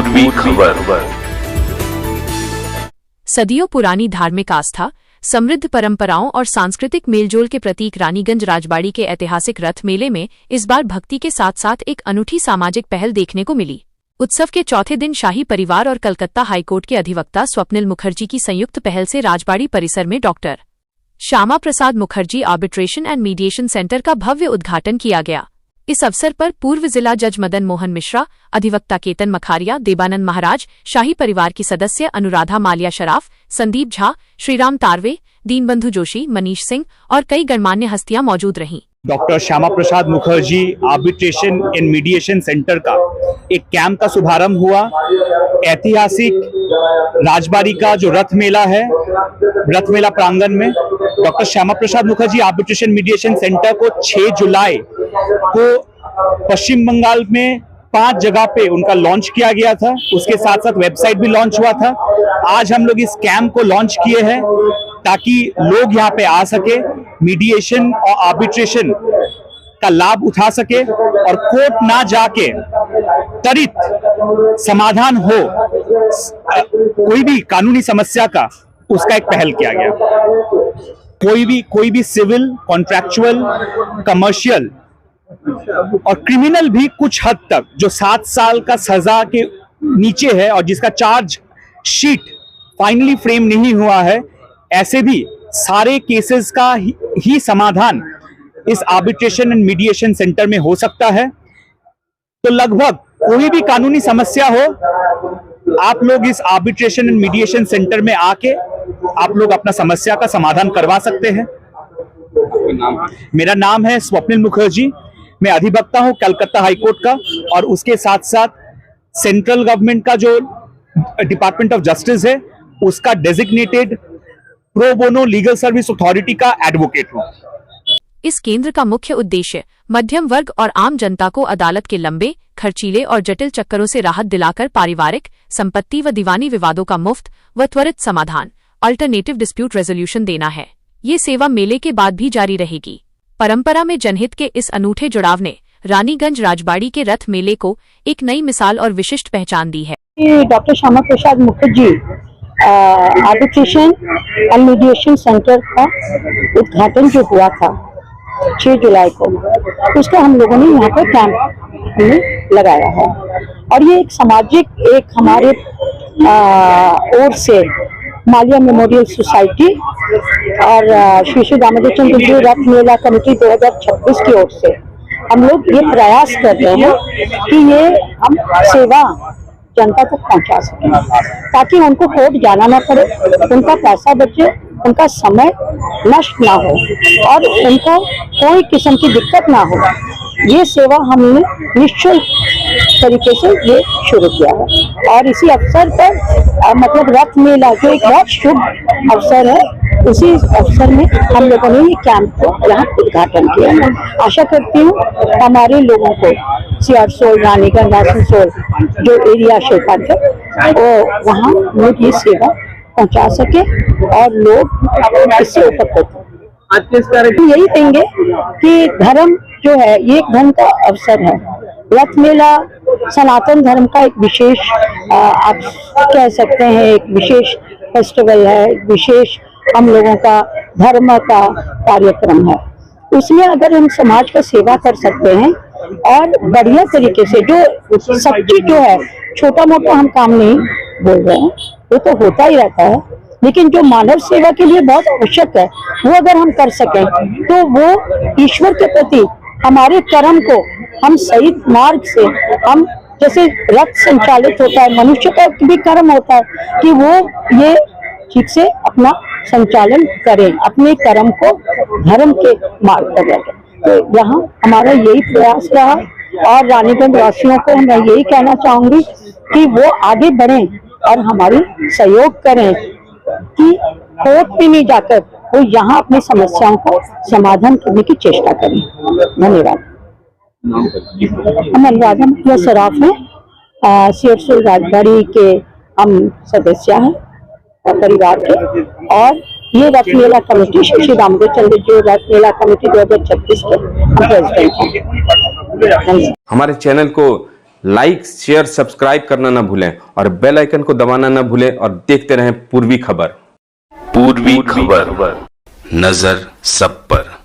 पूर्वी खबर। सदियों पुरानी धार्मिक आस्था, समृद्ध परंपराओं और सांस्कृतिक मेलजोल के प्रतीक रानीगंज राजबाड़ी के ऐतिहासिक रथ मेले में इस बार भक्ति के साथ साथ एक अनूठी सामाजिक पहल देखने को मिली। उत्सव के चौथे दिन शाही परिवार और कलकत्ता हाईकोर्ट के अधिवक्ता स्वप्निल मुखर्जी की संयुक्त पहल से राजबाड़ी परिसर में doctor Shyama Prasad Mukherjee arbitration and mediation centre का भव्य उद्घाटन किया गया। इस अवसर पर पूर्व जिला जज मदन मोहन मिश्रा, अधिवक्ता केतन मखारिया, देवानंद महाराज, शाही परिवार की सदस्य अनुराधा मालिया शराफ, संदीप झा, श्रीराम तारवे, दीनबंधु जोशी, मनीष सिंह और कई गणमान्य हस्तियां मौजूद रहीं। Doctor Shyama Prasad Mukherjee arbitration and mediation centre का एक कैंप का शुभारंभ हुआ। ऐतिहासिक राजबाड़ी का जो रथ मेला है, रथ मेला प्रांगण में doctor Shyama Prasad Mukherjee arbitration mediation centre को 6 जुलाई को पश्चिम बंगाल में 5 जगह पे उनका लॉन्च किया गया था। उसके साथ साथ वेबसाइट भी लॉन्च हुआ था। आज हम लोग इस कैंप को लॉन्च किए हैं ताकि लोग यहाँ पे आ सके, मीडिएशन और आर्बिट्रेशन का लाभ उठा सके और कोर्ट ना जाके त्वरित समाधान हो कोई भी कानूनी समस्या का, उसका एक पहल किया गया। कोई भी सिविल, कॉन्ट्रैक्चुअल, कमर्शियल और क्रिमिनल भी कुछ हद तक जो 7 साल का सजा के नीचे है और जिसका चार्ज शीट फाइनली फ्रेम नहीं हुआ है, ऐसे भी सारे केसेस का ही समाधान इस आर्बिट्रेशन एंड मीडिएशन सेंटर में हो सकता है। तो लगभग कोई भी कानूनी समस्या हो, आप लोग इस आर्बिट्रेशन एंड मीडिएशन सेंटर में आके आप लोग अपना समस्या का समाधान करवा सकते हैं। मेरा नाम है स्वप्निल मुखर्जी, मैं अधिवक्ता हूं कलकत्ता हाईकोर्ट का और उसके साथ साथ सेंट्रल गवर्नमेंट का जो डिपार्टमेंट ऑफ जस्टिस है उसका designated pro bono legal service authority का एडवोकेट हूं। इस केंद्र का मुख्य उद्देश्य मध्यम वर्ग और आम जनता को अदालत के लंबे, खर्चीले और जटिल चक्करों से राहत दिलाकर पारिवारिक, संपत्ति व दीवानी विवादों का मुफ्त व त्वरित समाधान, अल्टरनेटिव डिस्प्यूट रेजोल्यूशन देना है। ये सेवा मेले के बाद भी जारी रहेगी। परंपरा में जनहित के इस अनूठे जुड़ाव ने रानीगंज राजबाड़ी के रथ मेले को एक नई मिसाल और विशिष्ट पहचान दी है। Doctor Shyama Prasad Mukherjee arbitration and mediation centre का उद्घाटन जो हुआ था 6 जुलाई को, उसका हम लोगों ने यहाँ पर कैंप लगाया है और ये एक सामाजिक, एक हमारे ओर से मालिया मेमोरियल सोसाइटी और श्री श्री दामोदर चंद्र जी रथ मेला कमेटी 2026 की ओर से हम लोग ये प्रयास कर रहे हैं कि ये हम सेवा जनता तक पहुंचा सकें ताकि उनको कोर्ट जाना ना पड़े, उनका पैसा बचे, उनका समय नष्ट ना हो और उनको कोई किस्म की दिक्कत ना हो। ये सेवा हमने निश्चित तरीके से ये शुरू किया है और इसी अवसर पर मतलब रथ मेला जो एक बहुत शुभ अवसर है, उसी अवसर में हम लोगों ने ये कैंप को यहाँ उद्घाटन किया है। आशा करती हूँ हमारे लोगों को सियारसोल, रानीगंज, आसनसोल जो एरिया क्षेत्र है वो वहाँ लोग ये सेवा पहुँचा सके और लोग इससे उपकृत हो। यही कहेंगे कि धर्म जो है ये एक धर्म का अवसर है। रथ मेला सनातन धर्म का एक विशेष आप कह सकते हैं एक विशेष फेस्टिवल है, विशेष हम लोगों का धर्म का कार्यक्रम है। उसमें अगर हम समाज का सेवा कर सकते हैं और बढ़िया तरीके से, जो सच्ची जो है, छोटा मोटा हम काम नहीं बोल रहे हैं, वो तो होता ही रहता है, लेकिन जो मानव सेवा के लिए बहुत आवश्यक है वो अगर हम कर सकें तो वो ईश्वर के प्रति हमारे कर्म को हम सही मार्ग से, हम जैसे रथ संचालित होता है, मनुष्य का भी कर्म होता है कि वो ये ठीक से अपना संचालन करें, अपने कर्म को धर्म के मार्ग पर रखें। तो यहाँ हमारा यही प्रयास रहा और रानीगंज वासियों को मैं यही कहना चाहूंगी कि वो आगे बढ़ें और हमारी सहयोग करें कि कोर्ट में नहीं जाकर वो यहाँ अपनी समस्याओं का समाधान करने की चेष्टा करें। धन्यवाद। हम अनुराधा शराफ हैं, सियारसोल राजबाड़ी के हम सदस्य हैं परिवार के और ये रथ मेला कमेटी श्री दामोदर चंद्र जी रथ मेला कमेटी 2026 के हम प्रेसिडेंट हैं। हमारे चैनल को लाइक शेयर सब्सक्राइब करना ना भूलें और बेल आइकन को दबाना ना भूलें और देखते रहें पूर्वी खबर। पूर्वी खबर, नजर सब पर।